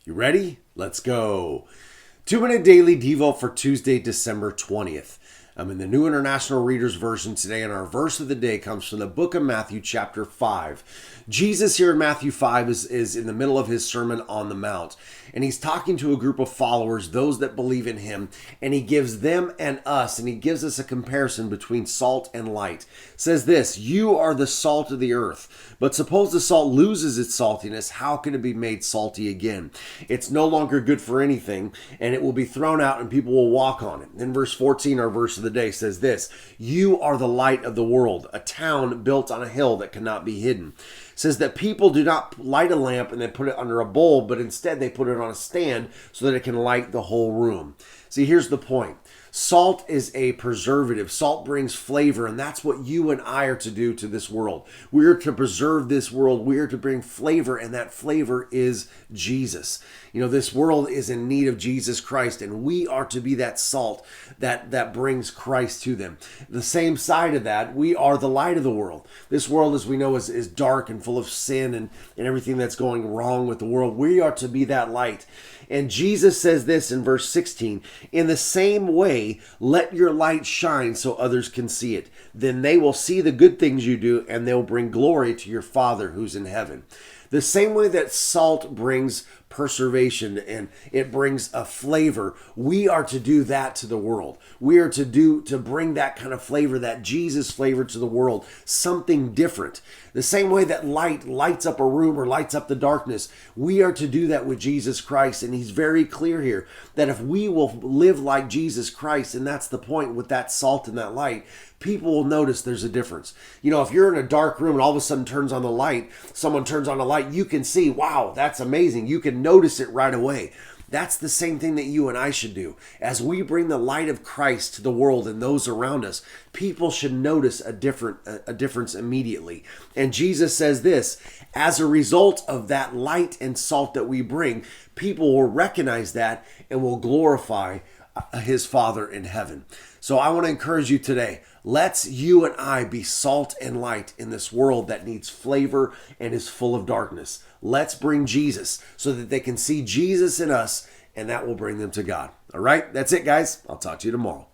You ready? Let's go. 2-minute daily Devo for Tuesday, December 20th. I'm in the New International Reader's Version today, and our verse of the day comes from the book of Matthew, chapter 5. Jesus here in Matthew 5 is in the middle of his Sermon on the Mount, and he's talking to a group of followers, those that believe in him, and he gives them and us, and he gives us a comparison between salt and light. It says this, "You are the salt of the earth, but suppose the salt loses its saltiness, how can it be made salty again? It's no longer good for anything, and it will be thrown out, and people will walk on it." In verse 14, our verse of the day says this, "You are the light of the world, a town built on a hill that cannot be hidden." It says that people do not light a lamp and then put it under a bowl, but instead they put it on a stand so that it can light the whole room. See, here's the point. Salt is a preservative. Salt brings flavor, and that's what you and I are to do to this world. We are to preserve this world. We are to bring flavor, and that flavor is Jesus. You know, this world is in need of Jesus Christ, and we are to be that salt that brings Christ to them. The same side of that, we are the light of the world. This world, as we know, is dark and full of sin and everything that's going wrong with the world. We are to be that light. And Jesus says this in verse 16, "In the same way, let your light shine so others can see it. Then they will see the good things you do, and they'll bring glory to your Father who's in heaven." The same way that salt brings preservation and it brings a flavor, we are to do that to the world. We are to bring that kind of flavor, that Jesus flavor to the world, something different. The same way that light lights up a room or lights up the darkness, we are to do that with Jesus Christ. And he's very clear here that if we will live like Jesus Christ, and that's the point with that salt and that light, people will notice there's a difference. You know, if you're in a dark room and all of a sudden someone turns on the light, you can see, wow, that's amazing. You can notice it right away. That's the same thing that you and I should do. As we bring the light of Christ to the world and those around us, people should notice a difference immediately. And Jesus says this, as a result of that light and salt that we bring, people will recognize that and will glorify his Father in heaven. So I want to encourage you today. Let's you and I be salt and light in this world that needs flavor and is full of darkness. Let's bring Jesus so that they can see Jesus in us, and that will bring them to God. All right, that's it, guys. I'll talk to you tomorrow.